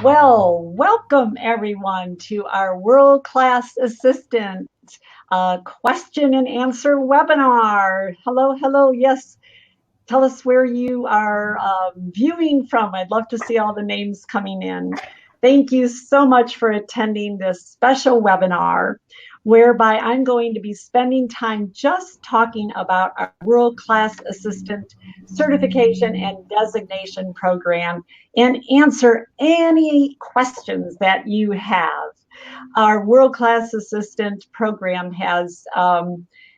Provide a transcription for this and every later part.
Well, welcome everyone to our World Class Assistant question and answer webinar. Hello, hello. Yes, tell us where you are viewing from. I'd love to see all the names coming in. Thank you so much for attending this special webinar, whereby I'm going to be spending time just talking about our world-class assistant certification and designation program and answer any questions that you have. Our world-class assistant program has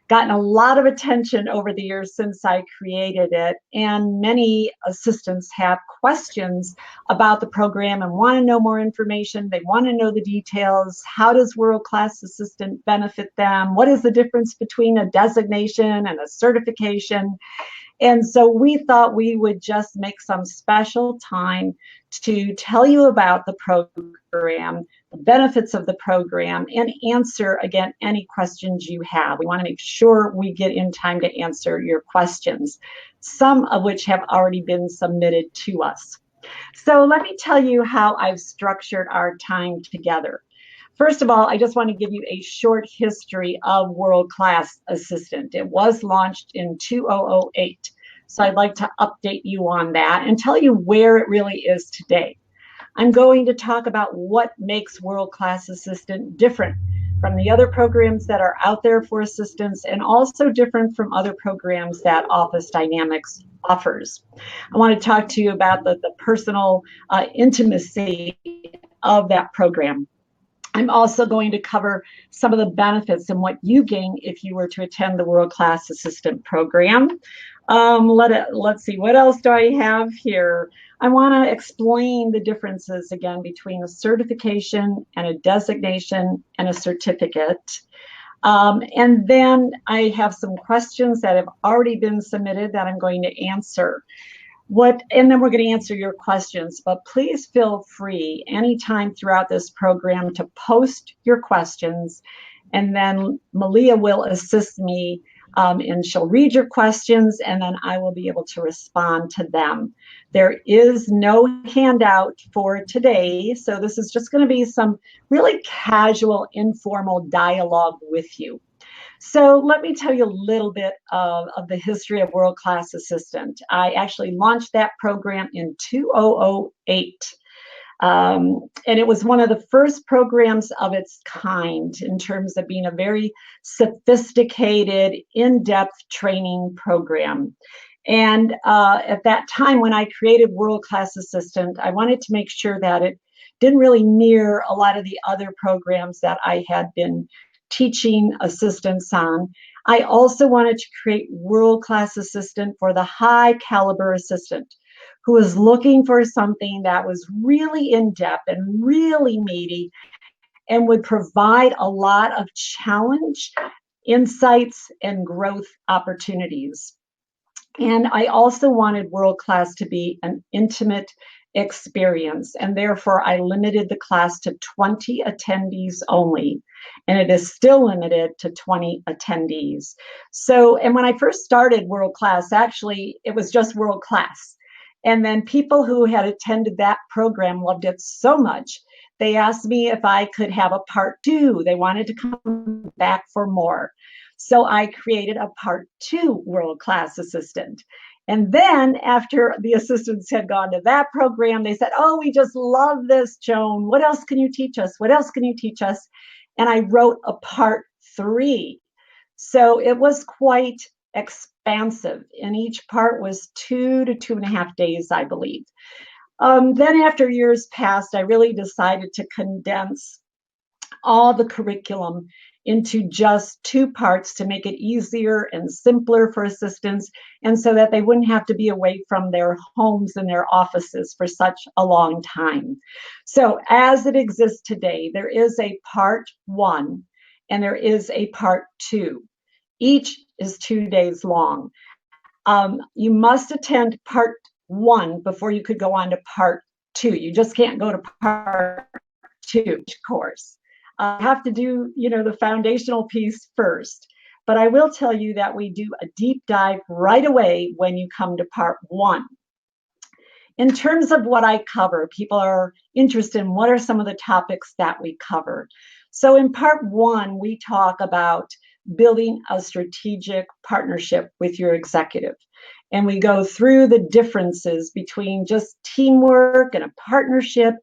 gotten a lot of attention over the years since I created it, and many assistants have questions about the program and want to know more information. They want to know the details. How does world-class assistant benefit them? What is the difference between a designation and a certification? And so we thought we would just make some special time to tell you about the program, the benefits of the program, and answer, again, any questions you have. We want to make sure we get in time to answer your questions, some of which have already been submitted to us. So let me tell you how I've structured our time together. First of all, I just want to give you a short history of World Class Assistant. It was launched in 2008. So I'd like to update you on that and tell you where it really is today. I'm going to talk about what makes World Class Assistant different from the other programs that are out there for assistants, and also different from other programs that Office Dynamics offers. I want to talk to you about the personal intimacy of that program. I'm also going to cover some of the benefits and what you gain if you were to attend the World Class Assistant program. Let's see, what else do I have here? I want to explain the differences again between a certification and a designation and a certificate. And then I have some questions that have already been submitted that I'm going to answer. And then we're going to answer your questions, but please feel free anytime throughout this program to post your questions, and then Malia will assist me and she'll read your questions, and then I will be able to respond to them. There is no handout for today, so this is just going to be some really casual, informal dialogue with you. So let me tell you a little bit of the history of World Class Assistant. I actually launched that program in 2008. And it was one of the first programs of its kind in terms of being a very sophisticated, in-depth training program. And at that time, when I created World Class Assistant, I wanted to make sure that it didn't really mirror a lot of the other programs that I had been teaching assistants on. I also wanted to create World Class Assistant for the high caliber assistant who was looking for something that was really in-depth and really meaty and would provide a lot of challenge, insights, and growth opportunities. And I also wanted World Class to be an intimate experience, and therefore I limited the class to 20 attendees only, and it is still limited to 20 attendees. So, and when I first started World Class, actually it was just World Class, and then people who had attended that program loved it so much, they asked me if I could have a part 2. They wanted to come back for more. So I created a part 2 World Class Assistant. And then after the assistants had gone to that program, they said, oh, we just love this, Joan. What else can you teach us? What else can you teach us? And I wrote a part 3. So it was quite expansive. And each part was 2 to 2.5 days, I believe. Then after years passed, I really decided to condense all the curriculum into just 2 parts to make it easier and simpler for assistants, and so that they wouldn't have to be away from their homes and their offices for such a long time. So as it exists today, there is a part 1 and there is a part 2. Each is 2 days long. You must attend part 1 before you could go on to part 2. You just can't go to part 2 course. I have to do, the foundational piece first. But I will tell you that we do a deep dive right away when you come to part 1. In terms of what I cover, people are interested in what are some of the topics that we cover. So in part one, we talk about building a strategic partnership with your executive. And we go through the differences between just teamwork and a partnership,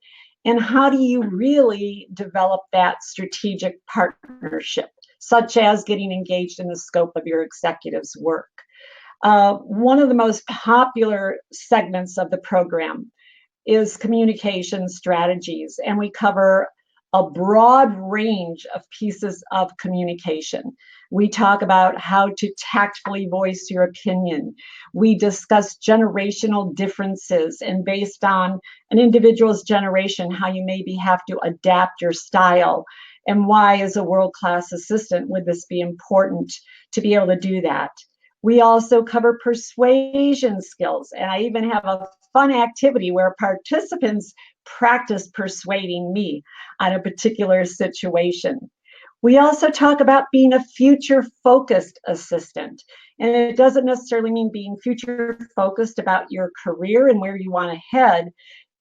and how do you really develop that strategic partnership, such as getting engaged in the scope of your executive's work. One of the most popular segments of the program is communication strategies, and we cover a broad range of pieces of communication. We talk about how to tactfully voice your opinion. We discuss generational differences, and based on an individual's generation, how you maybe have to adapt your style, and why, as a world-class assistant, would this be important to be able to do that. We also cover persuasion skills, and I even have a fun activity where participants practice persuading me on a particular situation. We also talk about being a future-focused assistant, and it doesn't necessarily mean being future-focused about your career and where you want to head.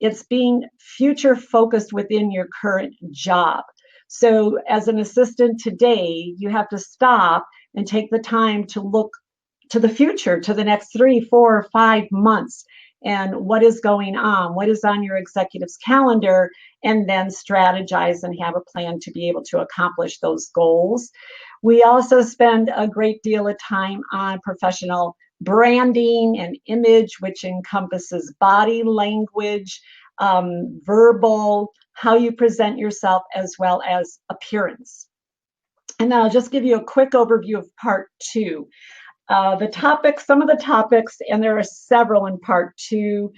It's being future-focused within your current job. So as an assistant today, you have to stop and take the time to look to the future, to the next 3, 4, 5 months, and what is going on, what is on your executive's calendar, and then strategize and have a plan to be able to accomplish those goals. We also spend a great deal of time on professional branding and image, which encompasses body language, verbal, how you present yourself, as well as appearance. And then I'll just give you a quick overview of part two. The topics, some of the topics, and there are several in part two,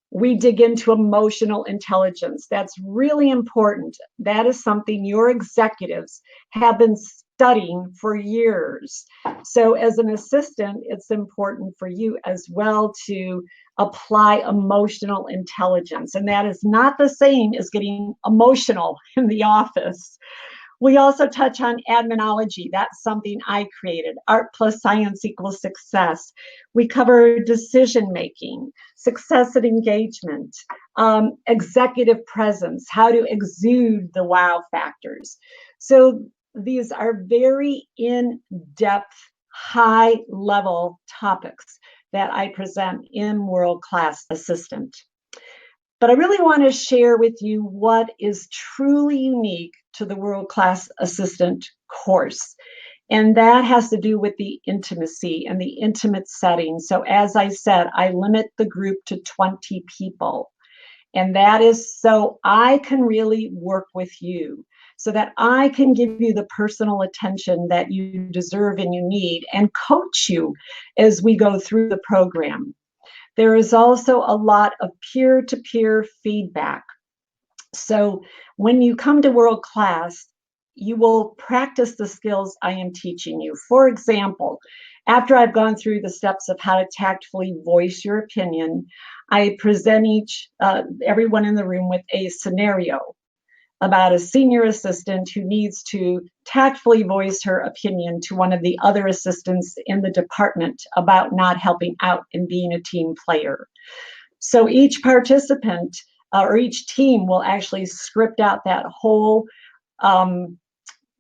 we dig into emotional intelligence. That's really important. That is something your executives have been studying for years. So as an assistant, it's important for you as well to apply emotional intelligence. And that is not the same as getting emotional in the office. We also touch on adminology. That's something I created. Art plus science equals success. We cover decision making, success at engagement, executive presence, how to exude the wow factors. So these are very in-depth, high-level topics that I present in World Class Assistant. But I really want to share with you what is truly unique to the World Class Assistant course. And that has to do with the intimacy and the intimate setting. So as I said, I limit the group to 20 people. And that is so I can really work with you, so that I can give you the personal attention that you deserve and you need, and coach you as we go through the program. There is also a lot of peer-to-peer feedback. So when you come to World Class, you will practice the skills I am teaching you. For example, after I've gone through the steps of how to tactfully voice your opinion, I present everyone in the room with a scenario about a senior assistant who needs to tactfully voice her opinion to one of the other assistants in the department about not helping out and being a team player. So each participant or each team will actually script out that whole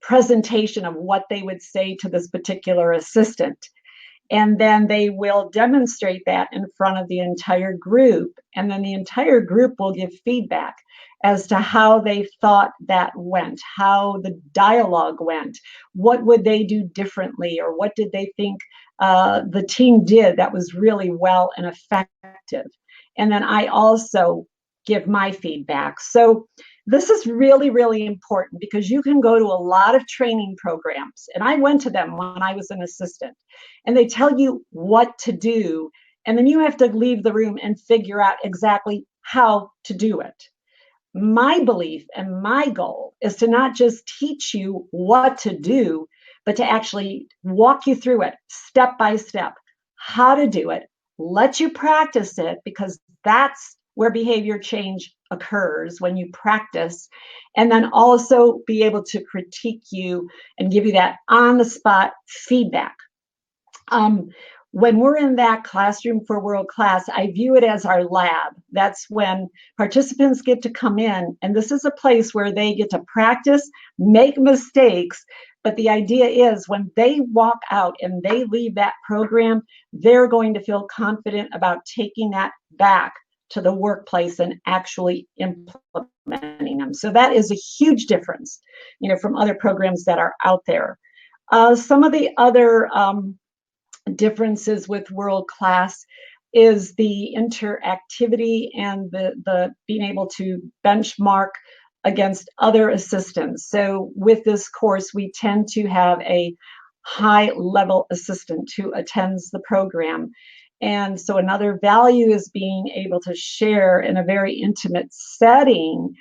presentation of what they would say to this particular assistant. And then they will demonstrate that in front of the entire group. And then the entire group will give feedback as to how they thought that went, how the dialogue went, what would they do differently, or what did they think the team did that was really well and effective. And then I also give my feedback. So this is really, really important, because you can go to a lot of training programs, and I went to them when I was an assistant, and they tell you what to do, and then you have to leave the room and figure out exactly how to do it. My belief and my goal is to not just teach you what to do, but to actually walk you through it step by step, how to do it, let you practice it, because that's where behavior change occurs, when you practice, and then also be able to critique you and give you that on-the-spot feedback. when we're in that classroom for world class, I view it as our lab. That's when participants get to come in, and this is a place where they get to practice, make mistakes. But the idea is when they walk out and they leave that program, they're going to feel confident about taking that back to the workplace and actually implementing them. So that is a huge difference, from other programs that are out there. Some of the other differences with world class is the interactivity and the being able to benchmark against other assistants. So with this course, we tend to have a high level assistant who attends the program. And so another value is being able to share in a very intimate setting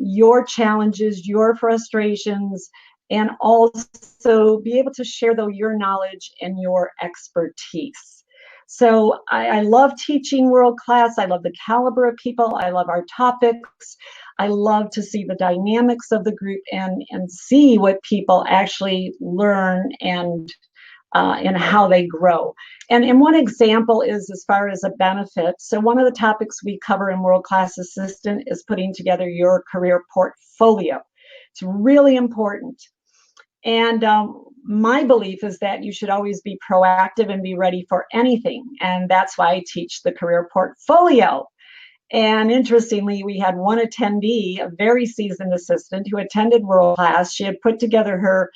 your challenges, your frustrations, and also be able to share, though, your knowledge and your expertise. So I love teaching world class. I love the caliber of people. I love our topics. I love to see the dynamics of the group and see what people actually learn and how they grow. And one example is as far as a benefit. So one of the topics we cover in World Class Assistant is putting together your career portfolio. It's really important. And my belief is that you should always be proactive and be ready for anything. And that's why I teach the career portfolio. And interestingly, we had one attendee, a very seasoned assistant who attended World Class. She had put together her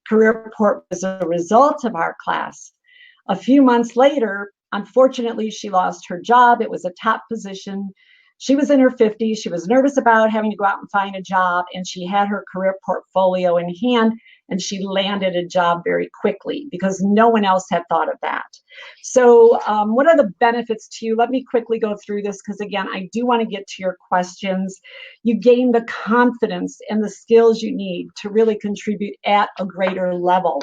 career report as a result of our class. A few months later, unfortunately, she lost her job. It was a top position. She was in her 50s. She was nervous about having to go out and find a job, and she had her career portfolio in hand, and she landed a job very quickly because no one else had thought of that. So what are the benefits to you? Let me quickly go through this because, again, I do want to get to your questions. You gain the confidence and the skills you need to really contribute at a greater level.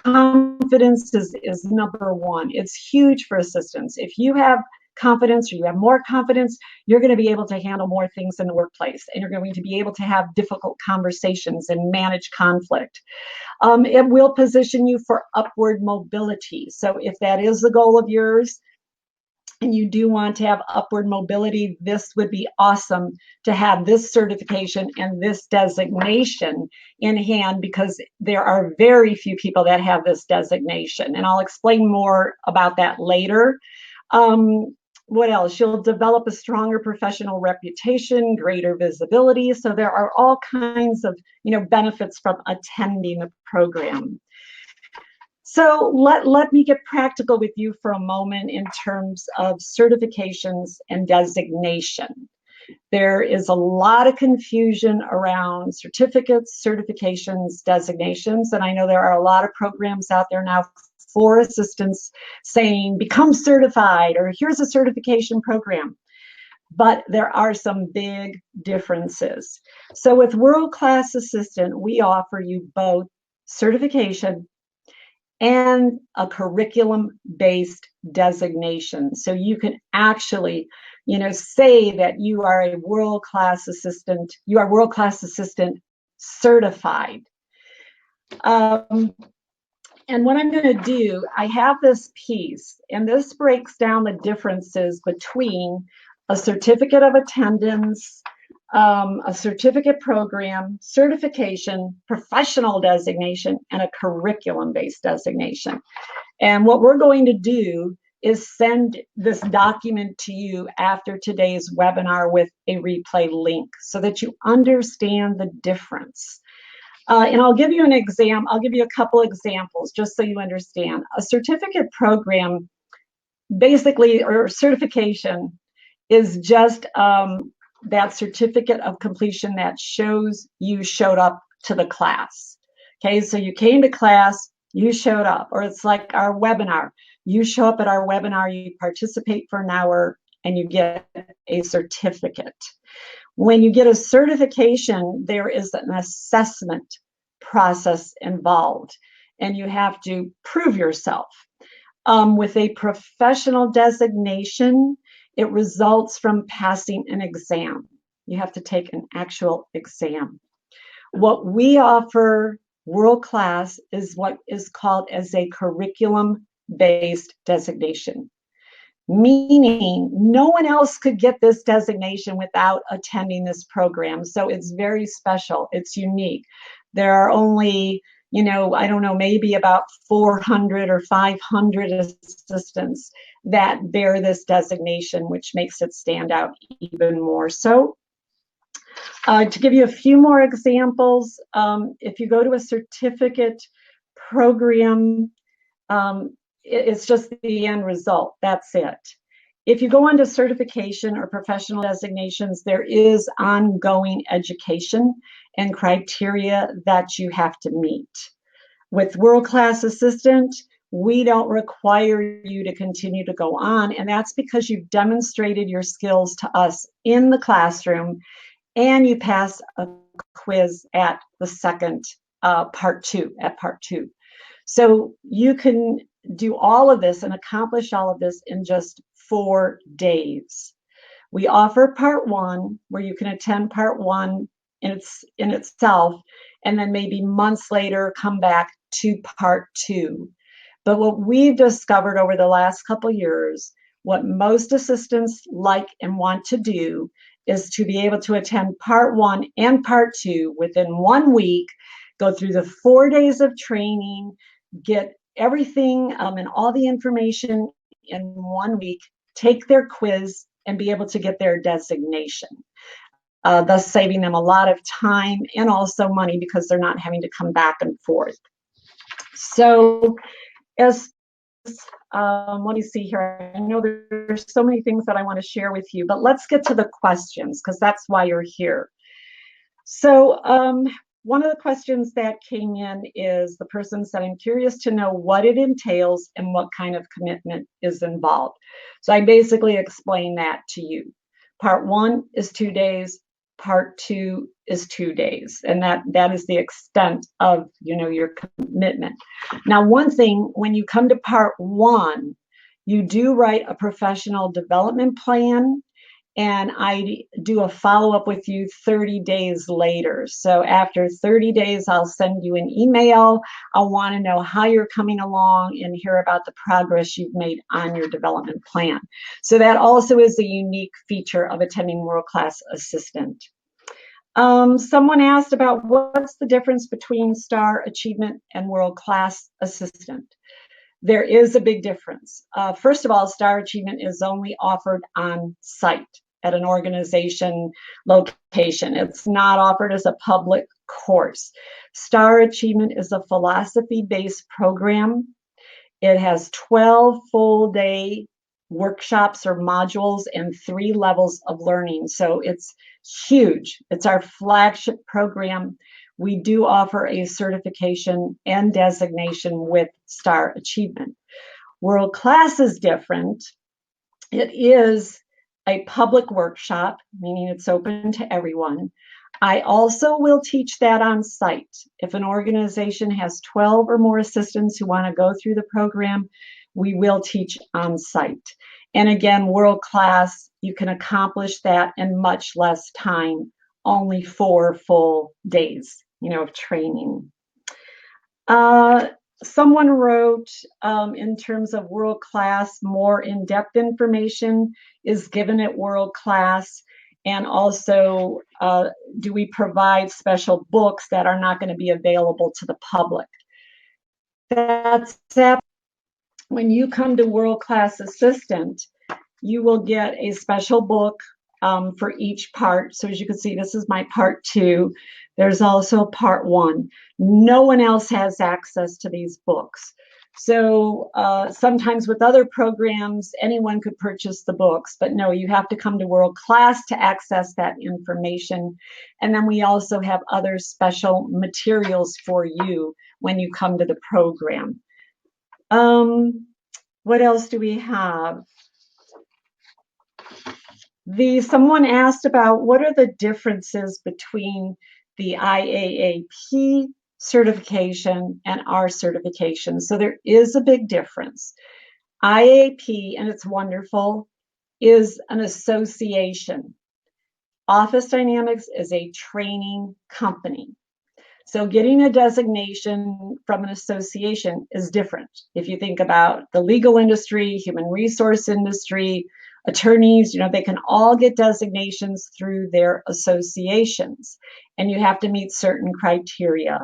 Confidence is number one. It's huge for assistants. If you have confidence or you have more confidence, you're going to be able to handle more things in the workplace, and you're going to be able to have difficult conversations and manage conflict. It will position you for upward mobility. So if that is the goal of yours and you do want to have upward mobility, this would be awesome to have this certification and this designation in hand, because there are very few people that have this designation. And I'll explain more about that later. What else? You'll develop a stronger professional reputation, greater visibility. So there are all kinds of, benefits from attending the program. So let me get practical with you for a moment in terms of certifications and designation. There is a lot of confusion around certificates, certifications, designations, and I know there are a lot of programs out there now for assistants saying, become certified, or here's a certification program. But there are some big differences. So with World Class Assistant, we offer you both certification and a curriculum-based designation. So you can actually, say that you are a world-class assistant, you are world-class assistant certified. And what I'm going to do, I have this piece, and this breaks down the differences between a certificate of attendance, a certificate program, certification, professional designation, and a curriculum-based designation. And what we're going to do is send this document to you after today's webinar with a replay link so that you understand the difference. And I'll give you an example. I'll give you a couple examples just so you understand. A certificate program, basically, or certification, is just that certificate of completion that shows you showed up to the class. Okay, so you came to class, you showed up, or it's like our webinar. You show up at our webinar, you participate for an hour, and you get a certificate. When you get a certification, there is an assessment process involved, and you have to prove yourself. With a professional designation, it results from passing an exam. You have to take an actual exam. What we offer world class is what is called as a curriculum based designation, meaning no one else could get this designation without attending this program. So it's very special. It's unique. There are only, I don't know, maybe about 400 or 500 assistants that bear this designation, which makes it stand out even more. So to give you a few more examples, if you go to a certificate program, it's just the end result. That's it. If you go on to certification or professional designations, there is ongoing education and criteria that you have to meet. With world-class assistant, we don't require you to continue to go on, and that's because you've demonstrated your skills to us in the classroom and you pass a quiz at the second part two. So you can do all of this and accomplish all of this in just 4 days. We offer part one, where you can attend part one in itself, and then maybe months later come back to part two. But what we've discovered over the last couple years, what most assistants like and want to do is to be able to attend part one and part two within 1 week, go through the 4 days of training, get everything and all the information in 1 week, take their quiz, and be able to get their designation, thus saving them a lot of time and also money because they're not having to come back and forth. So as let me see here. I know there's so many things that I want to share with you, but let's get to the questions because that's why you're here. So one of the questions that came in is the person said, I'm curious to know what it entails and what kind of commitment is involved. So I basically explained that to you. Part one is 2 days. Part two is 2 days. And that is the extent of, your commitment. Now, one thing, when you come to part one, you do write a professional development plan, and I do a follow-up with you 30 days later. So after 30 days, I'll send you an email. I'll want to know how you're coming along and hear about the progress you've made on your development plan. So that also is a unique feature of attending World Class Assistant. Someone asked about what's the difference between Star Achievement and World Class Assistant. There is a big difference. First of all, Star Achievement is only offered on site at an organization location. It's not offered as a public course. Star Achievement is a philosophy-based program. It has 12 full-day workshops or modules and 3 levels of learning. So it's huge. It's our flagship program. We do offer a certification and designation with Star Achievement. World Class is different. It is a public workshop, meaning it's open to everyone. I also will teach that on site. If an organization has 12 or more assistants who want to go through the program, we will teach on site. And again, World Class, you can accomplish that in much less time, only 4 full days, of training. Someone wrote, in terms of World Class, more in-depth information is given at World Class, and also do we provide special books that are not going to be available to the public? That's when you come to World Class Assistant, you will get a special book for each part. So as you can see, this is my part 2. There's also part 1. No one else has access to these books. So sometimes with other programs, anyone could purchase the books, but no, you have to come to World Class to access that information. And then we also have other special materials for you when you come to the program. What else do we have? Someone asked about what are the differences between the IAAP certification and our certification. So there is a big difference. IAAP, and it's wonderful, is an association. Office Dynamics is a training company. So getting a designation from an association is different. If you think about the legal industry, human resource industry, attorneys, they can all get designations through their associations, and you have to meet certain criteria.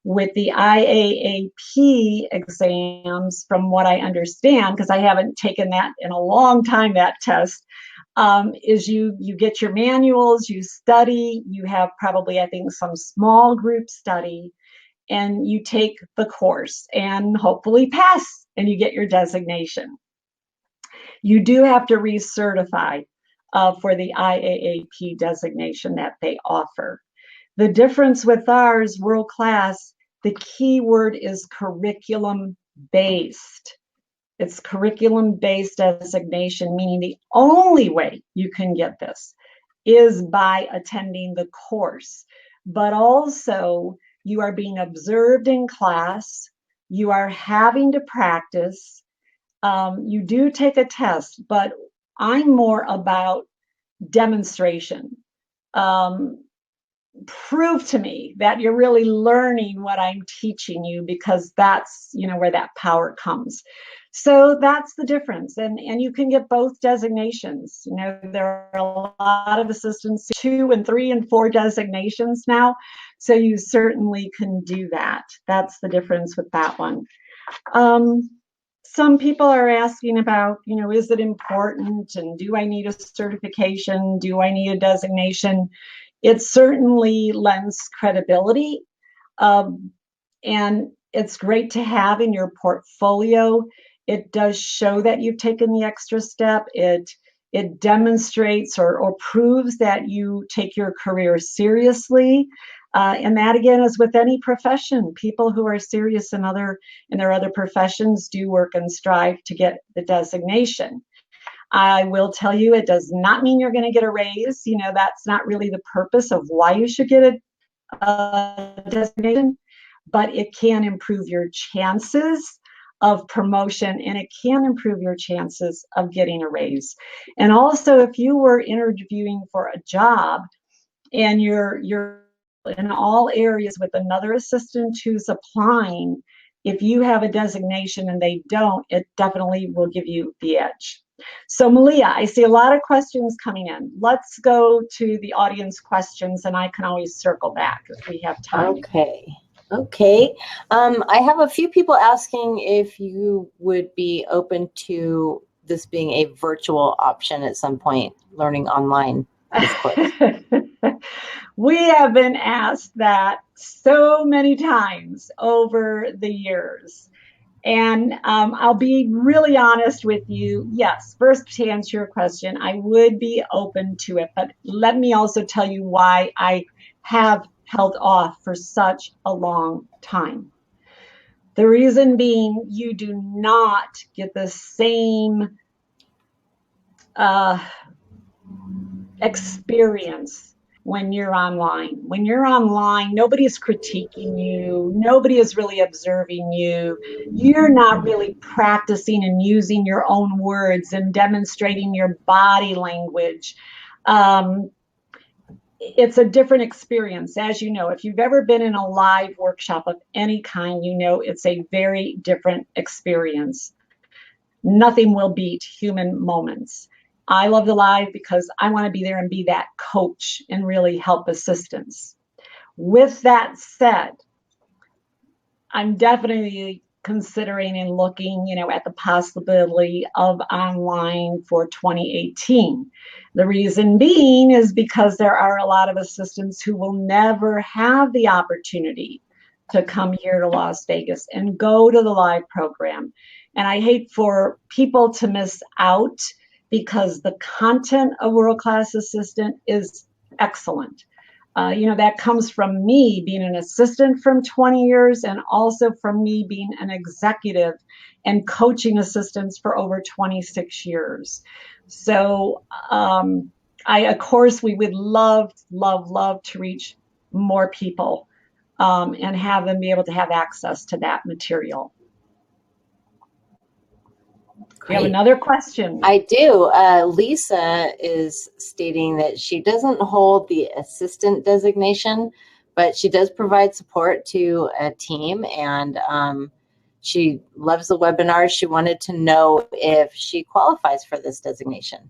With the IAAP exams, from what I understand, because I haven't taken that in a long time, that test, is you get your manuals, you study, you have probably, I think, some small group study, and you take the course and hopefully pass, and you get your designation. You do have to recertify for the IAAP designation that they offer. The difference with ours, world class, the key word is curriculum based. It's curriculum-based designation, meaning the only way you can get this is by attending the course. But also, you are being observed in class. You are having to practice. You do take a test, but I'm more about demonstration. Um, Prove to me that you're really learning what I'm teaching you, because that's where that power comes. So that's the difference, and you can get both designations. There are a lot of assistants 2 and 3 and 4 designations now, so you certainly can do that. That's the difference with that one. Some people are asking about, is it important, and do I need a certification, do I need a designation? It certainly lends credibility, and it's great to have in your portfolio. It does show that you've taken the extra step. It demonstrates or proves that you take your career seriously. And that, again, is with any profession. People who are serious in their other professions do work and strive to get the designation. I will tell you, it does not mean you're going to get a raise. That's not really the purpose of why you should get a designation, but it can improve your chances of promotion, and it can improve your chances of getting a raise. And also, if you were interviewing for a job and you're in all areas with another assistant who's applying, if you have a designation and they don't, it definitely will give you the edge. So Malia, I see a lot of questions coming in. Let's go to the audience questions, and I can always circle back if we have time. Okay. I have a few people asking if you would be open to this being a virtual option at some point, learning online this course. We have been asked that so many times over the years. And I'll be really honest with you. Yes, first, to answer your question, I would be open to it. But let me also tell you why I have held off for such a long time. The reason being, you do not get the same experience when you're online. When you're online, nobody is critiquing you. Nobody is really observing you. You're not really practicing and using your own words and demonstrating your body language. It's a different experience. As you know, if you've ever been in a live workshop of any kind, it's a very different experience. Nothing will beat human moments. I love the live because I want to be there and be that coach and really help assistants. With that said, I'm definitely considering and looking, at the possibility of online for 2018. The reason being is because there are a lot of assistants who will never have the opportunity to come here to Las Vegas and go to the live program. And I hate for people to miss out, because the content of World Class Assistant is excellent. That comes from me being an assistant from 20 years, and also from me being an executive and coaching assistants for over 26 years. So of course, we would love to reach more people and have them be able to have access to that material. Great. You have another question? I do. Lisa is stating that she doesn't hold the assistant designation, but she does provide support to a team, and she loves the webinars. She wanted to know if she qualifies for this designation.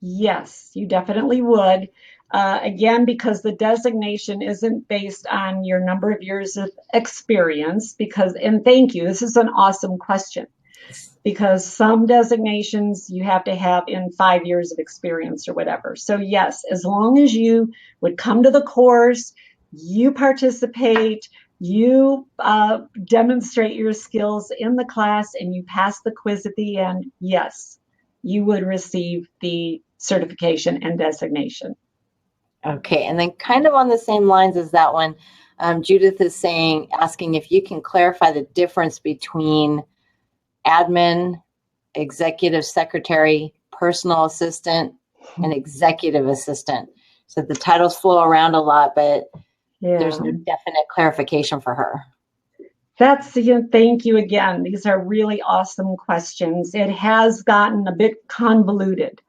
Yes, you definitely would. Again, because the designation isn't based on your number of years of experience, and thank you, this is an awesome question, because some designations you have to have in 5 years of experience or whatever. So yes, as long as you would come to the course, you participate, you demonstrate your skills in the class, and you pass the quiz at the end, yes, you would receive the certification and designation. Okay, and then kind of on the same lines as that one, Judith is asking if you can clarify the difference between admin, executive secretary, personal assistant, and executive assistant. So the titles flow around a lot, but there's no definite clarification for her. Thank you again. These are really awesome questions. It has gotten a bit convoluted.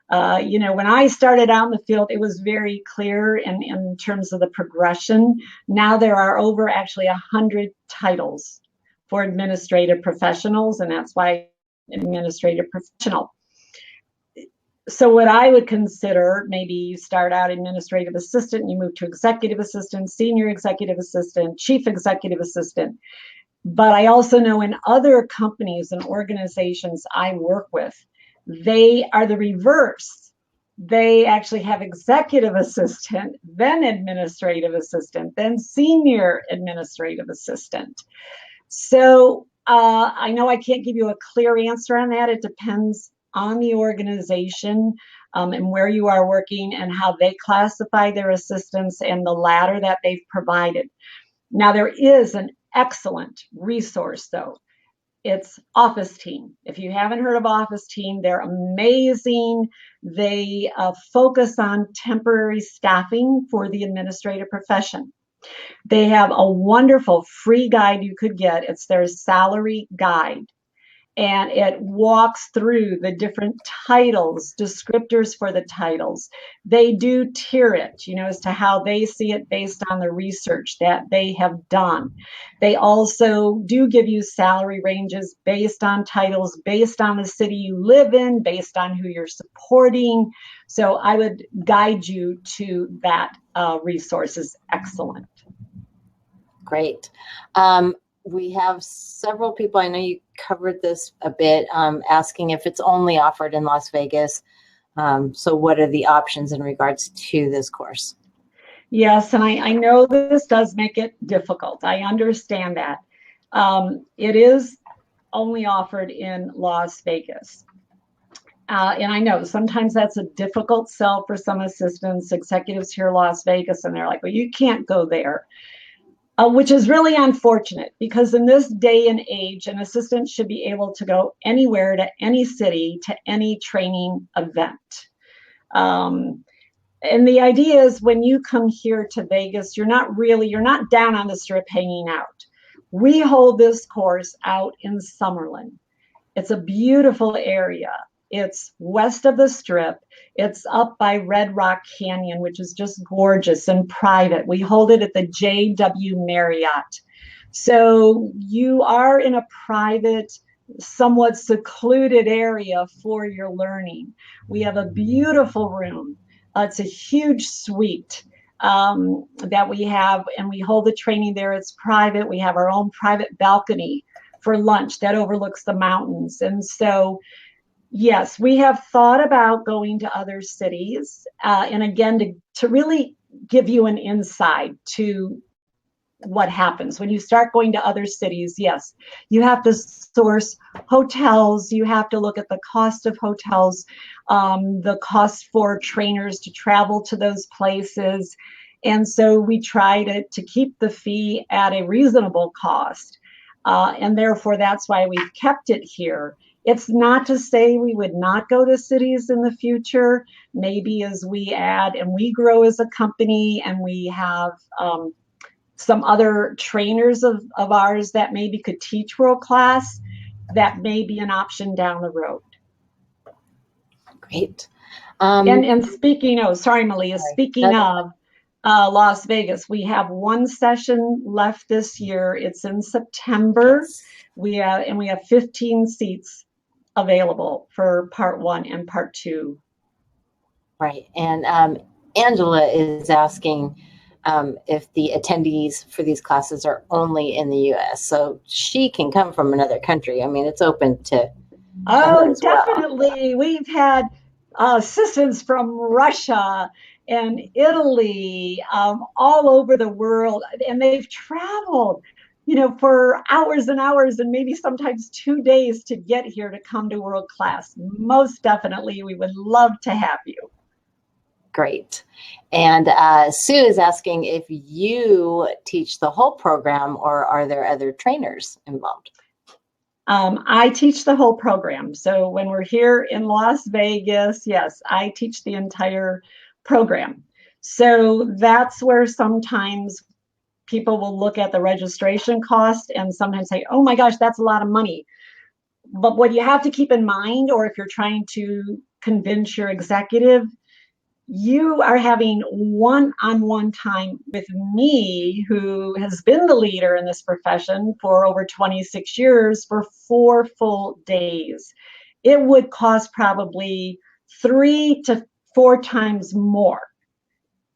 When I started out in the field, it was very clear in terms of the progression. Now there are over actually 100 titles for administrative professionals, and that's why administrative professional. So what I would consider, maybe you start out administrative assistant, you move to executive assistant, senior executive assistant, chief executive assistant. But I also know in other companies and organizations I work with, they are the reverse. They actually have executive assistant, then administrative assistant, then senior administrative assistant. So I know I can't give you a clear answer on that. It depends on the organization and where you are working and how they classify their assistants and the ladder that they've provided. Now, there is an excellent resource, though. It's Office Team. If you haven't heard of Office Team, they're amazing. They focus on temporary staffing for the administrative profession. They have a wonderful free guide you could get. It's their salary guide. And it walks through the different titles, descriptors for the titles. They do tier it, as to how they see it based on the research that they have done. They also do give you salary ranges based on titles, based on the city you live in, based on who you're supporting. So I would guide you to that resource. Is excellent. Great. We have several people, I know you covered this a bit, asking if it's only offered in Las Vegas. So what are the options in regards to this course? Yes, and I know this does make it difficult. I understand that. It is only offered in Las Vegas. And I know sometimes that's a difficult sell for some assistants, executives here in Las Vegas, and they're like, well, you can't go there. Which is really unfortunate, because in this day and age, an assistant should be able to go anywhere, to any city, to any training event. And the idea is, when you come here to Vegas, you're not down on the strip hanging out. We hold this course out in Summerlin. It's a beautiful area. It's west of the strip. It's up by Red Rock Canyon, which is just gorgeous and private. We hold it at the JW Marriott. So you are in a private, somewhat secluded area for your learning. We have a beautiful room. It's a huge suite that we have, and we hold the training there. It's private. We have our own private balcony for lunch that overlooks the mountains. And so, yes, we have thought about going to other cities. And again, to really give you an insight to what happens when you start going to other cities. Yes, you have to source hotels. You have to look at the cost of hotels, the cost for trainers to travel to those places. And so we try to keep the fee at a reasonable cost. And therefore, that's why we've kept it here. It's not to say we would not go to cities in the future. Maybe as we add and we grow as a company, and we have some other trainers of ours that maybe could teach world class, that may be an option down the road. Great. And speaking of, sorry, Malia, speaking of, Las Vegas. We have one session left this year. It's in September. Yes. We have 15 seats available for part 1 and part 2. Right. And Angela is asking if the attendees for these classes are only in the US. So she can come from another country. I mean, it's open to her Oh, as well. definitely. We've had assistants from Russia and Italy, all over the world, and they've traveled, for hours and hours and maybe sometimes 2 days to get here to come to World Class. Most definitely, we would love to have you. Great. And Sue is asking if you teach the whole program or are there other trainers involved? I teach the whole program. So when we're here in Las Vegas, yes, I teach the entire program. So that's where sometimes people will look at the registration cost and sometimes say, oh my gosh, that's a lot of money. But what you have to keep in mind, or if you're trying to convince your executive, you are having one-on-one time with me, who has been the leader in this profession for over 26 years, for 4 full days. It would cost probably 3 to 4 times more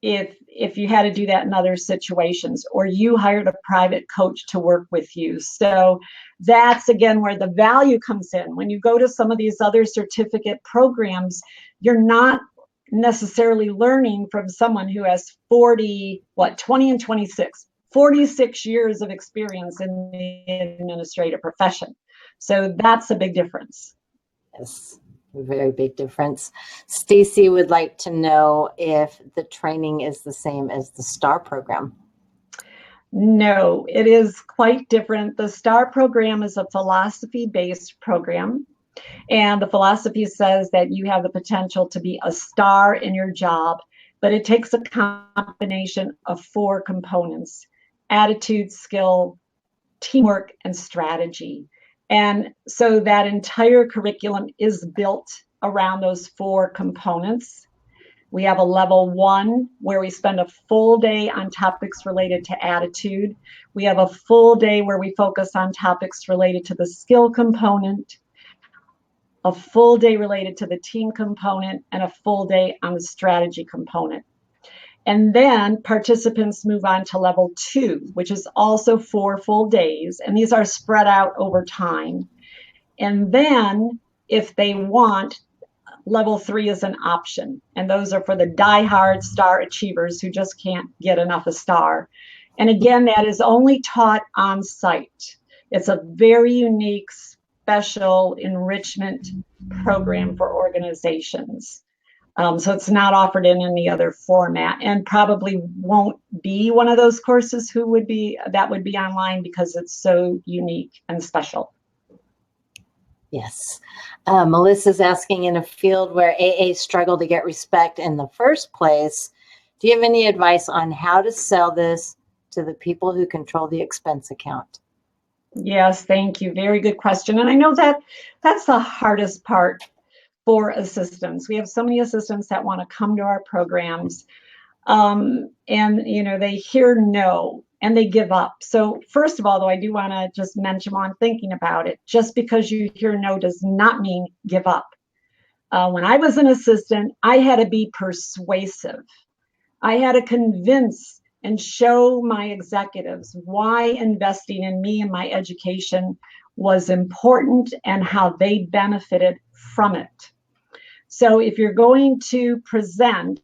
if you had to do that in other situations, or you hired a private coach to work with you. So that's again where the value comes in. When you go to some of these other certificate programs, you're not necessarily learning from someone who has 20 and 26, 46 years of experience in the administrative profession. So that's a big difference. Yes, a very big difference. Stacy would like to know if the training is the same as the STAR program. No, it is quite different. The STAR program is a philosophy-based program, and the philosophy says that you have the potential to be a star in your job, but it takes a combination of 4 components: attitude, skill, teamwork, and strategy. And so that entire curriculum is built around those 4 components. We have a level 1 where we spend a full day on topics related to attitude. We have a full day where we focus on topics related to the skill component, a full day related to the team component, and a full day on the strategy component. And then participants move on to level 2, which is also 4 full days. And these are spread out over time. And then if they want, level 3 is an option. And those are for the die-hard STAR achievers who just can't get enough of STAR. And again, that is only taught on site. It's a very unique, special enrichment program for organizations. So it's not offered in any other format, and probably won't be one of those courses that would be online, because it's so unique and special. Yes. Melissa's asking, in a field where AA struggle to get respect in the first place, do you have any advice on how to sell this to the people who control the expense account? Yes, thank you. Very good question. And I know that that's the hardest part for assistants. We have so many assistants that want to come to our programs, and they hear no and they give up. So first of all, though, I do want to just mention, while I'm thinking about it, just because you hear no does not mean give up. When I was an assistant, I had to be persuasive. I had to convince and show my executives why investing in me and my education was important and how they benefited from it. So if you're going to present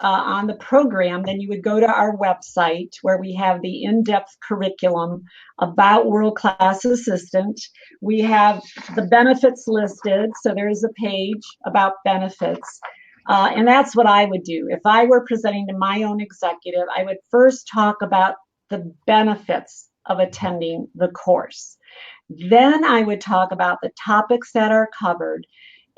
on the program, then you would go to our website, where we have the in-depth curriculum about World Class Assistant. We have the benefits listed, so there's a page about benefits. And that's what I would do. If I were presenting to my own executive, I would first talk about the benefits of attending the course. Then I would talk about the topics that are covered.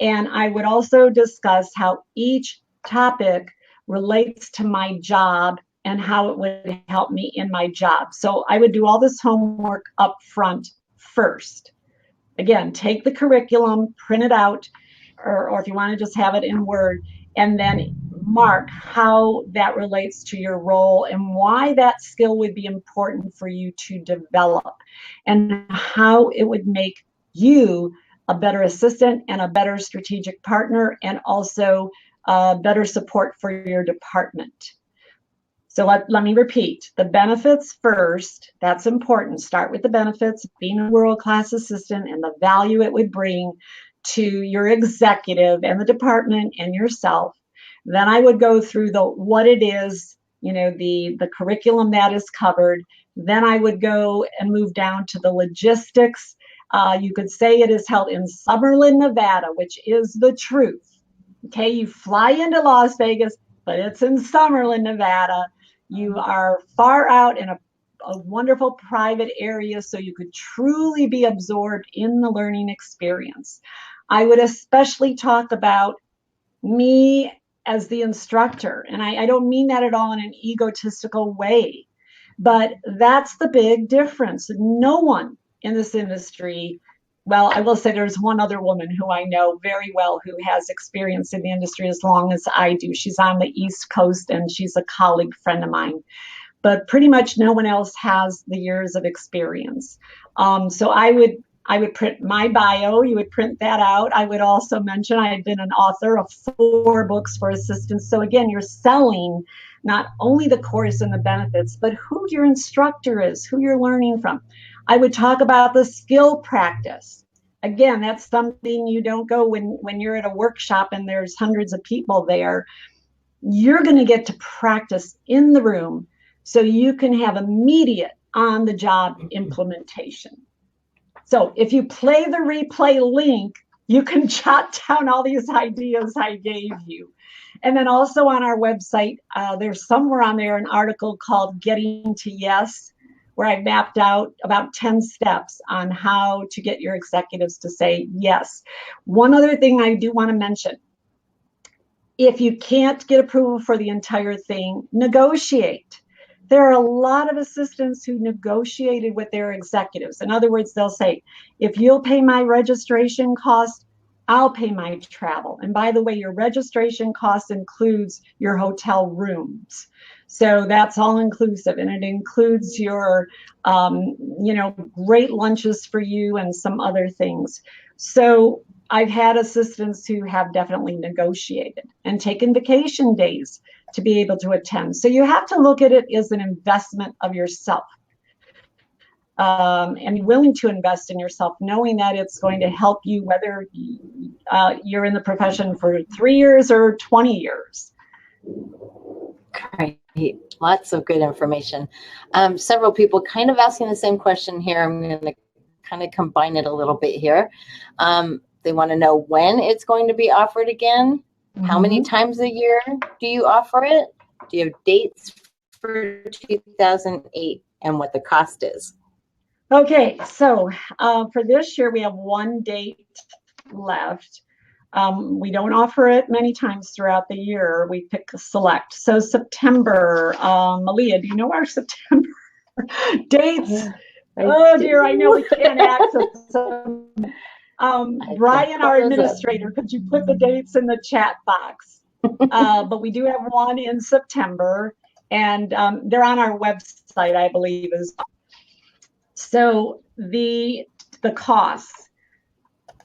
And I would also discuss how each topic relates to my job and how it would help me in my job. So I would do all this homework up front first. Again, take the curriculum, print it out, or if you want to just have it in Word, and then mark how that relates to your role and why that skill would be important for you to develop, and how it would make you a better assistant and a better strategic partner, and also better support for your department. So let me repeat, the benefits first. That's important. Start with the benefits, being a world-class assistant and the value it would bring to your executive and the department and yourself. Then I would go through the what it is, the curriculum that is covered. Then I would go and move down to the logistics. You could say it is held in Summerlin, Nevada, which is the truth. Okay, you fly into Las Vegas, but it's in Summerlin, Nevada. You are far out in a wonderful private area, so you could truly be absorbed in the learning experience. I would especially talk about me as the instructor, and I don't mean that at all in an egotistical way, but that's the big difference. No one in this industry, well, I will say there's one other woman who I know very well who has experience in the industry as long as I do. She's on the East Coast and she's a colleague friend of mine, but pretty much no one else has the years of experience. So I would print my bio. You would print that out. I would also mention I had been an author of 4 books for assistants. So again, you're selling not only the course and the benefits, but who your instructor is, who you're learning from. I would talk about the skill practice. Again, that's something you don't go when you're at a workshop and there's hundreds of people there. You're going to get to practice in the room so you can have immediate on the job implementation. So if you play the replay link, you can jot down all these ideas I gave you. And then also on our website, there's somewhere on there an article called Getting to Yes, where I mapped out about 10 steps on how to get your executives to say yes. One other thing I do want to mention, if you can't get approval for the entire thing, negotiate. There are a lot of assistants who negotiated with their executives. In other words, they'll say, if you'll pay my registration cost, I'll pay my travel. And by the way, your registration cost includes your hotel rooms. So that's all inclusive, and it includes your, great lunches for you and some other things. So I've had assistants who have definitely negotiated and taken vacation days to be able to attend. So you have to look at it as an investment of yourself, and be willing to invest in yourself, knowing that it's going to help you whether you're in the profession for 3 years or 20 years. Great. Lots of good information. Several people kind of asking the same question here. I'm going to kind of combine it a little bit here. They want to know when it's going to be offered again. How many times a year do you offer it? Do you have dates for 2008 and what the cost is? Okay, so for this year, we have 1 date left. We don't offer it many times throughout the year. We pick a select. So September, Malia, do you know our September dates? Oh dear, I know we can't access them. Brian, our administrator, could you put the dates in the chat box? But we do have one in September, and they're on our website, I believe. So the costs,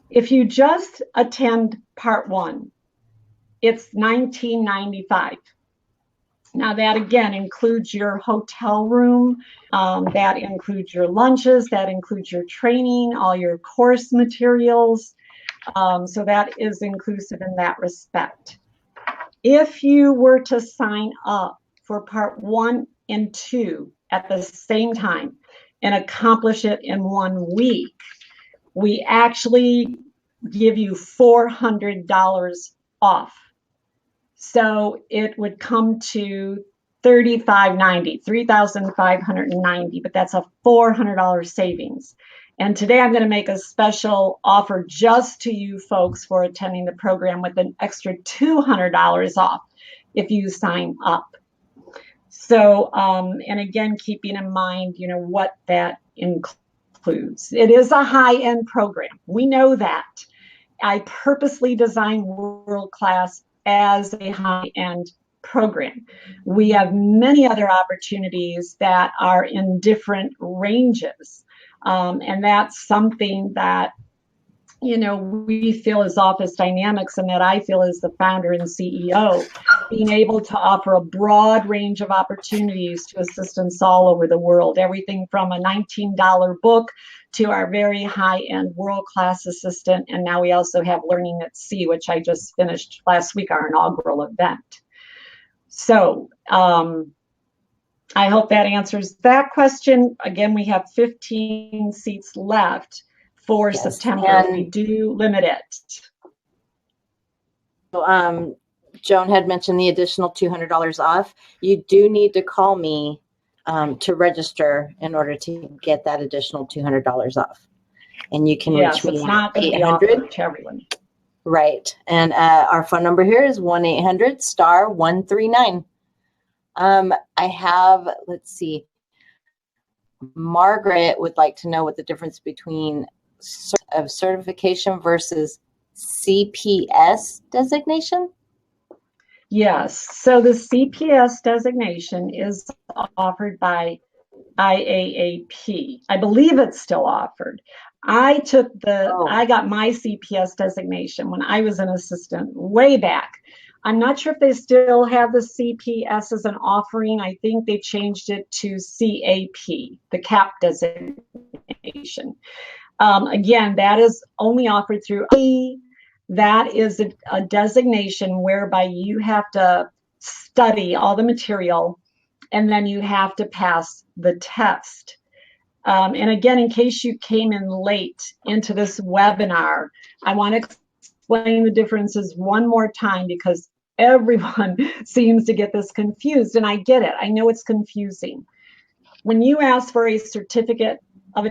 if you just attend part 1, it's $19.95. Now that again includes your hotel room, that includes your lunches, that includes your training, all your course materials. So that is inclusive in that respect. If you were to sign up for part 1 and 2 at the same time and accomplish it in 1 week, we actually give you $400 off. So it would come to $3,590, $3,590, but that's a $400 savings. And today I'm going to make a special offer just to you folks for attending the program with an extra $200 off if you sign up. So, and again, keeping in mind, what that includes. It is a high-end program. We know that. I purposely designed world class as a high-end program. We have many other opportunities that are in different ranges. And that's something that we feel as Office Dynamics, and that I feel as the founder and CEO, being able to offer a broad range of opportunities to assistants all over the world, everything from a $19 book to our very high-end world-class assistant. And now we also have Learning at Sea, which I just finished last week, our inaugural event. So I hope that answers that question. Again, we have 15 seats left for September. We do limit it. So, Joan had mentioned the additional $200 off. You do need to call me to register in order to get that additional $200 off. And you can reach me it's not at going to be offered to everyone. Right. And our phone number here is 1-800-STAR-139. I have, let's see, Margaret would like to know what the difference between certification versus CPS designation. Yes. So the CPS designation is offered by IAAP. I believe it's still offered. I got my CPS designation when I was an assistant way back. I'm not sure if they still have the CPS as an offering. I think they changed it to CAP, the CAP designation. Again, that is only offered through that is a designation whereby you have to study all the material and then you have to pass the test. And again, in case you came in late into this webinar, I want to explain the differences one more time because everyone seems to get this confused, and I get it. I know it's confusing. When you ask for a certificate of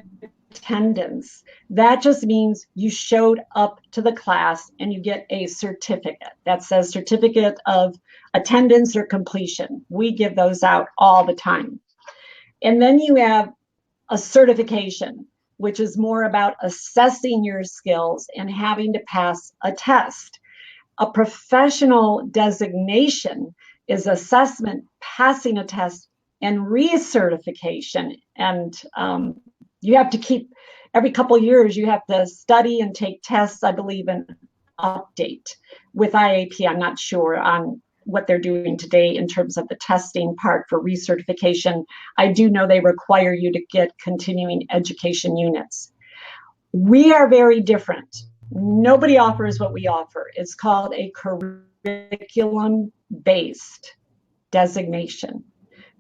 attendance, that just means you showed up to the class and you get a certificate that says certificate of attendance or completion. We give those out all the time. And then you have a certification, which is more about assessing your skills and having to pass a test. A professional designation is assessment, passing a test, and recertification. And you have to keep, every couple of years, you have to study and take tests, I believe, and update. With IAP, I'm not sure on what they're doing today in terms of the testing part for recertification. I do know they require you to get continuing education units. We are very different. Nobody offers what we offer. It's called a curriculum-based designation,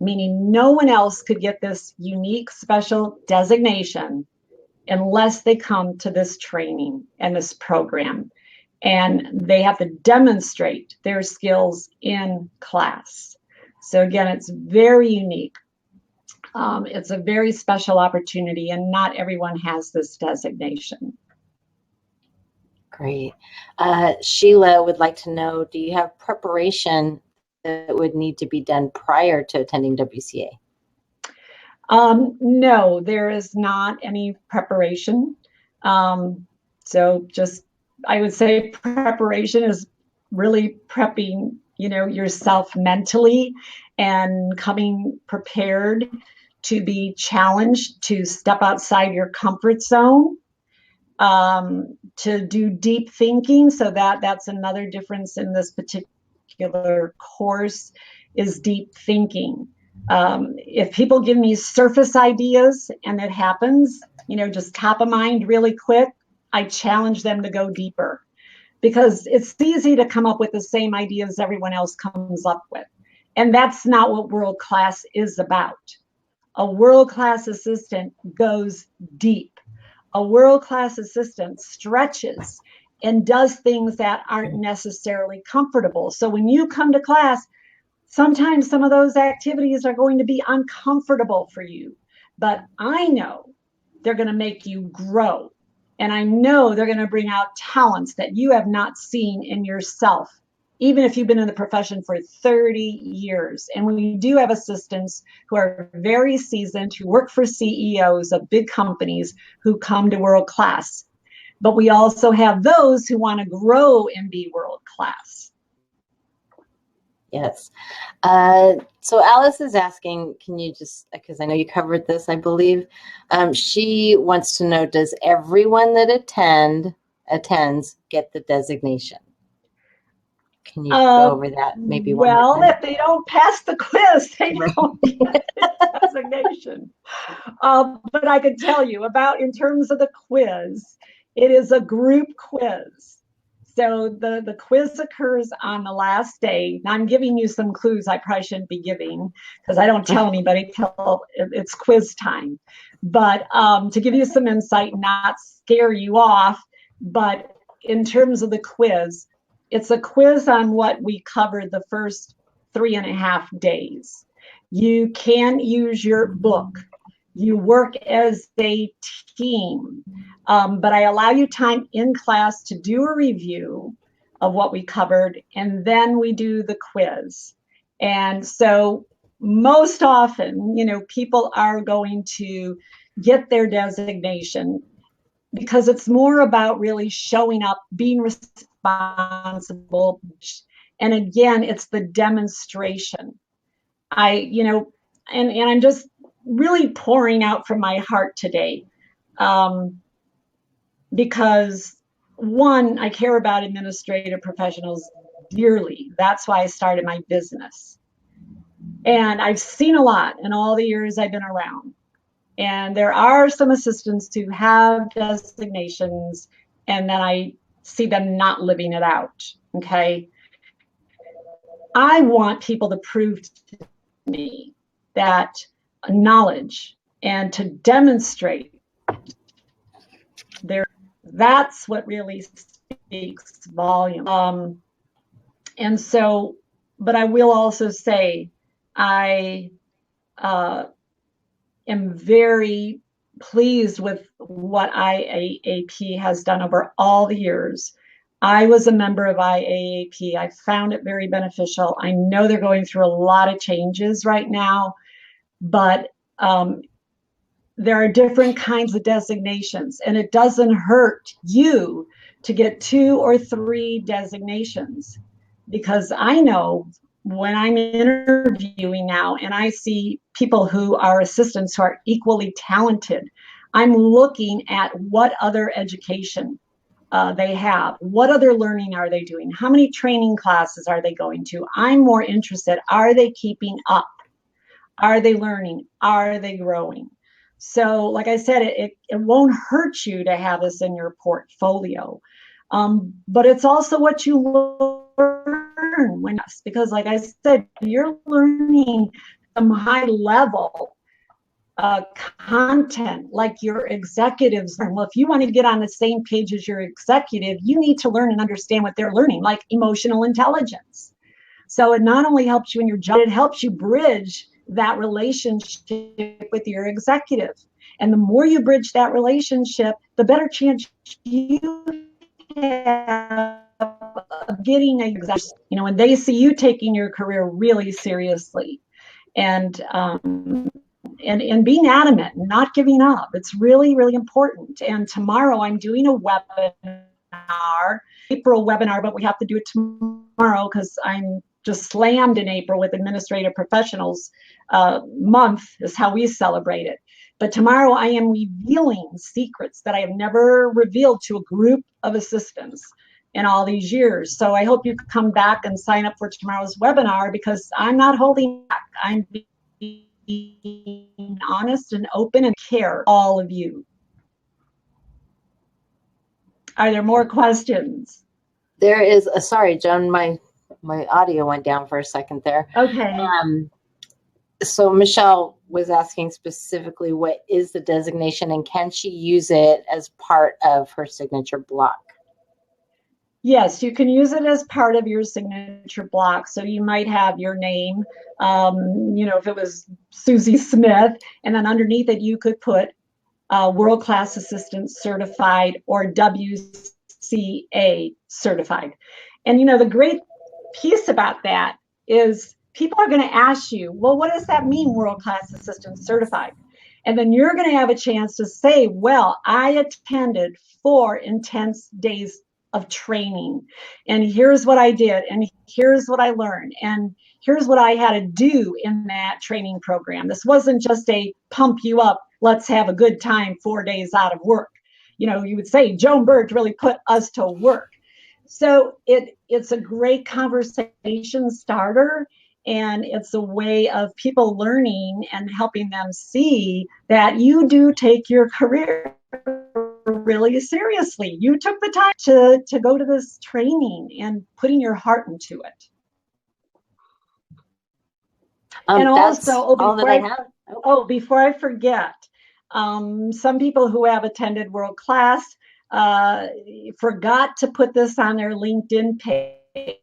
meaning no one else could get this unique special designation unless they come to this training and this program. And they have to demonstrate their skills in class. So again, it's very unique. It's a very special opportunity, and not everyone has this designation. Great. Sheila would like to know, do you have preparation that would need to be done prior to attending WCA? No, there is not any preparation. So just, I would say preparation is really prepping, yourself mentally and coming prepared to be challenged, to step outside your comfort zone, to do deep thinking. So that's another difference in this particular course, is deep thinking. If people give me surface ideas and it happens, just top of mind really quick, I challenge them to go deeper, because it's easy to come up with the same ideas everyone else comes up with. And that's not what world class is about. A world class assistant goes deep. A world class assistant stretches and does things that aren't necessarily comfortable. So when you come to class, sometimes some of those activities are going to be uncomfortable for you, but I know they're going to make you grow. And I know they're going to bring out talents that you have not seen in yourself, even if you've been in the profession for 30 years. And we do have assistants who are very seasoned, who work for CEOs of big companies, who come to world class. But we also have those who want to grow and be world class. Yes. So Alice is asking, can you just, because I know you covered this, I believe. She wants to know, does everyone that attends get the designation? Can you go over that maybe one more Well, time? if they don't pass the quiz, they Right. don't get the designation. But I can tell you about in terms of the quiz, it is a group quiz. So the quiz occurs on the last day. Now I'm giving you some clues I probably shouldn't be giving because I don't tell anybody till it's quiz time. But to give you some insight, not scare you off, but in terms of the quiz, it's a quiz on what we covered the first 3.5 days. You can use your book. You work as a team, but I allow you time in class to do a review of what we covered, and then we do the quiz. And so most often, people are going to get their designation because it's more about really showing up, being responsible. And again, it's the demonstration. And I'm just really pouring out from my heart today, um, because one, I care about administrative professionals dearly. That's why I started my business. And I've seen a lot in all the years I've been around. And there are some assistants who have designations, and then I see them not living it out. Okay. I want people to prove to me that knowledge and to demonstrate their, that's what really speaks volume. And so, but I will also say, I uh, am very pleased with what IAAP has done over all the years. I was a member of IAAP. I found it very beneficial. I know they're going through a lot of changes right now, but there are different kinds of designations, and it doesn't hurt you to get 2 or 3 designations, because I know when I'm interviewing now and I see people who are assistants who are equally talented, I'm looking at what other education they have, what other learning are they doing, how many training classes are they going to. I'm more interested, are they keeping up? Are they learning? Are they growing? So, like I said, it won't hurt you to have this in your portfolio. But it's also what you learn when, because like I said, you're learning some high level content like your executives learn. Well, if you want to get on the same page as your executive, you need to learn and understand what they're learning, like emotional intelligence. So it not only helps you in your job, it helps you bridge that relationship with your executive. And the more you bridge that relationship, the better chance you have of getting a, when they see you taking your career really seriously, and and being adamant, not giving up. It's really, really important. And tomorrow I'm doing a webinar, April webinar, but we have to do it tomorrow because I'm just slammed in April with Administrative Professionals Month is how we celebrate it. But tomorrow I am revealing secrets that I have never revealed to a group of assistants in all these years. So I hope you come back and sign up for tomorrow's webinar, because I'm not holding back. I'm being honest and open and care all of you. Are there more questions? There is a, sorry, Joan, my audio went down for a second there. Okay. So Michelle was asking specifically, what is the designation and can she use it as part of her signature block? Yes, you can use it as part of your signature block. So you might have your name, if it was Susie Smith, and then underneath it you could put World Class Assistant Certified or WCA Certified. And the great piece about that is people are going to ask you, well, what does that mean, World Class Assistant Certified? And then you're going to have a chance to say, well, I attended 4 intense days of training. And here's what I did, and here's what I learned, and here's what I had to do in that training program. This wasn't just a pump you up, let's have a good time 4 days out of work. You would say Joan Birch really put us to work. So it's a great conversation starter, and it's a way of people learning and helping them see that you do take your career really seriously. You took the time to go to this training and putting your heart into it. And That's also, all that I have. before I forget, some people who have attended World Class forgot to put this on their LinkedIn page.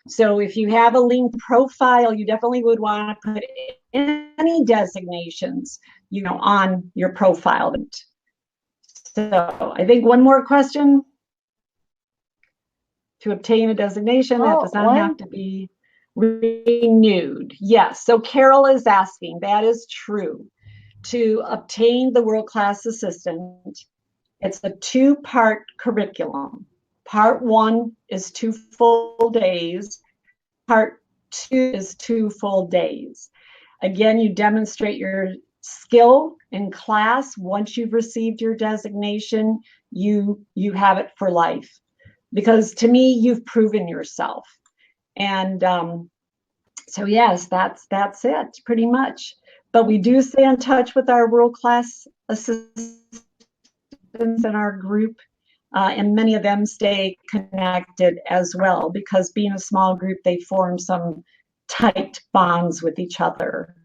So if you have a linked profile, you definitely would want to put any designations, on your profile. So I think one more question. To obtain a designation, that does not have to be renewed. Yes, so Carol is asking, that is true. To obtain the world-class assistant, it's a 2-part curriculum. Part 1 is 2 full days. Part 2 is 2 full days. Again, you demonstrate your skill in class. Once you've received your designation, you have it for life. Because to me, you've proven yourself. And so yes, that's it pretty much. But we do stay in touch with our world-class assistants in our group, and many of them stay connected as well, because being a small group, they form some tight bonds with each other.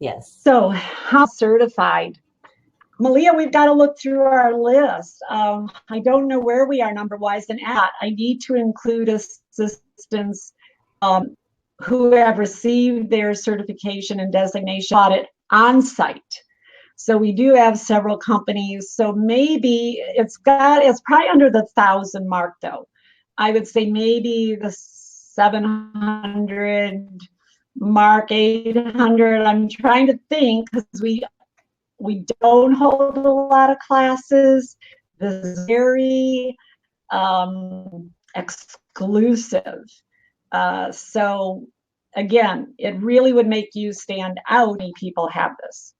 Yes. So how certified? Malia, we've got to look through our list. I don't know where we are number-wise and at. I need to include assistants who have received their certification and designation audit on site. So we do have several companies. So maybe it's probably under the 1,000 mark though. I would say maybe the 700 mark, 800. I'm trying to think, because we don't hold a lot of classes. This is very exclusive. So again, it really would make you stand out. Many people have this.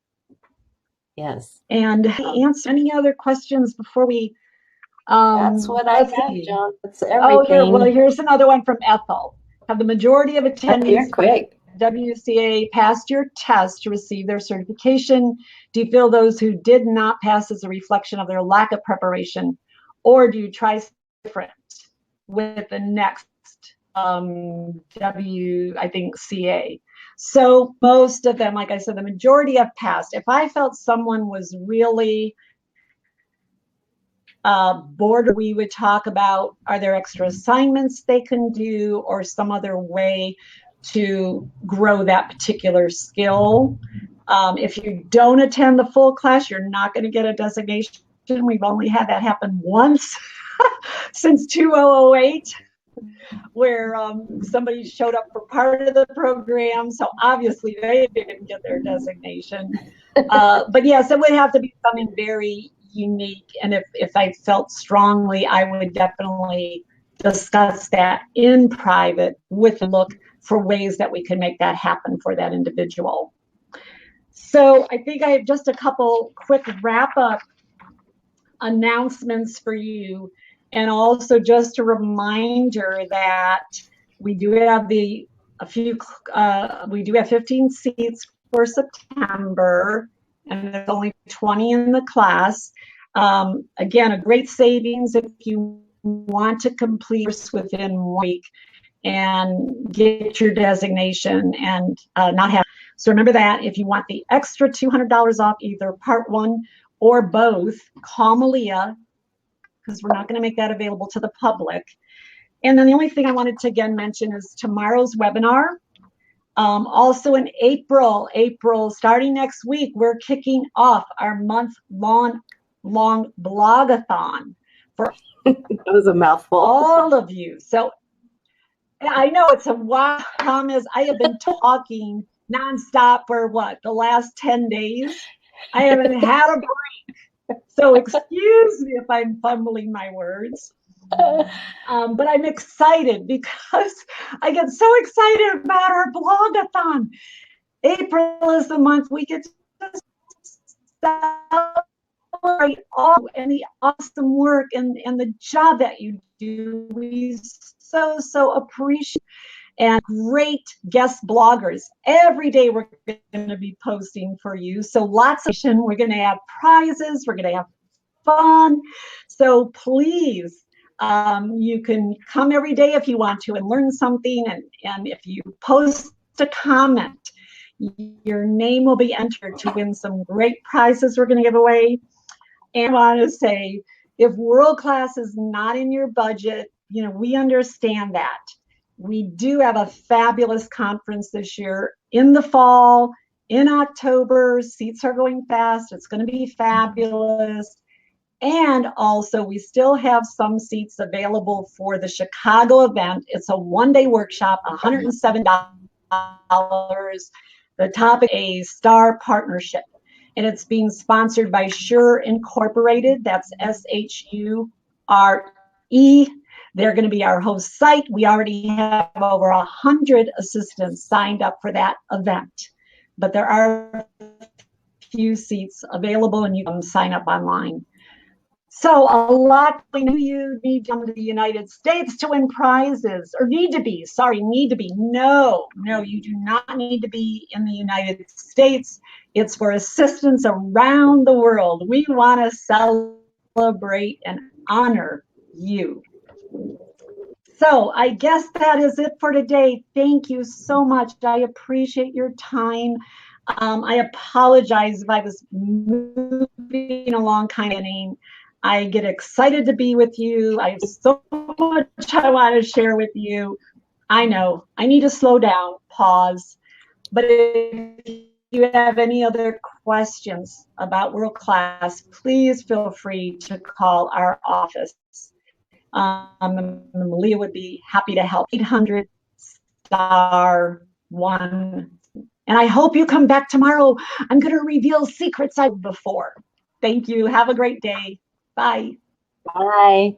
Yes. And answer any other questions before we? That's what I have, John. That's everything. Here's another one from Ethel. Have the majority of attendees WCA passed your test to receive their certification? Do you feel those who did not pass as a reflection of their lack of preparation, or do you try different with the next CA? So most of them, like I said, the majority have passed. If I felt someone was really board, we would talk about, are there extra assignments they can do or some other way to grow that particular skill. If you don't attend the full class, you're not going to get a designation. We've only had that happen once since 2008, where somebody showed up for part of the program. So obviously they didn't get their designation. But yes, it would have to be something very unique. And if I felt strongly, I would definitely discuss that in private with a look for ways that we can make that happen for that individual. So I think I have just a couple quick wrap-up announcements for you. And also just a reminder that we do have we do have 15 seats for September, and there's only 20 in the class. Again, a great savings if you want to complete within 1 week and get your designation and not have. So remember that if you want the extra $200 off either part 1 or both, call Malia, because we're not going to make that available to the public. And then the only thing I wanted to again mention is tomorrow's webinar. Also in April, starting next week, we're kicking off our month-long blogathon for it was a mouthful. All of you. So I know it's a wild promise. I have been talking nonstop for the last 10 days. I haven't had a break. So excuse me if I'm fumbling my words. But I'm excited because I get so excited about our blogathon. April is the month we get to celebrate all and the awesome work and the job that you do. We so appreciate and great guest bloggers. Every day we're going to be posting for you. So lots of, we're going to have prizes, we're going to have fun. So please, you can come every day if you want to and learn something. And if you post a comment, your name will be entered to win some great prizes we're going to give away. And I want to say, if world class is not in your budget, we understand that. We do have a fabulous conference this year in the fall, in October. Seats are going fast. It's going to be fabulous. And also, we still have some seats available for the Chicago event. It's a one-day workshop, $107. The topic is a star partnership, and it's being sponsored by Shure Incorporated. That's SHURE. They're going to be our host site. We already have over 100 assistants signed up for that event, but there are a few seats available, and you can sign up online. So a lot of you need to come to the United States to win prizes, or need to be. No, you do not need to be in the United States. It's for assistants around the world. We want to celebrate and honor you. So I guess that is it for today. Thank you so much. I appreciate your time. I apologize if I was moving along kind of name. I get excited to be with you. I have so much I want to share with you. I know I need to slow down, pause. But if you have any other questions about world class, please feel free to call our office. Leah would be happy to help. 800 star one. And I hope you come back tomorrow. I'm going to reveal secrets I've before. Thank you. Have a great day. Bye. Bye.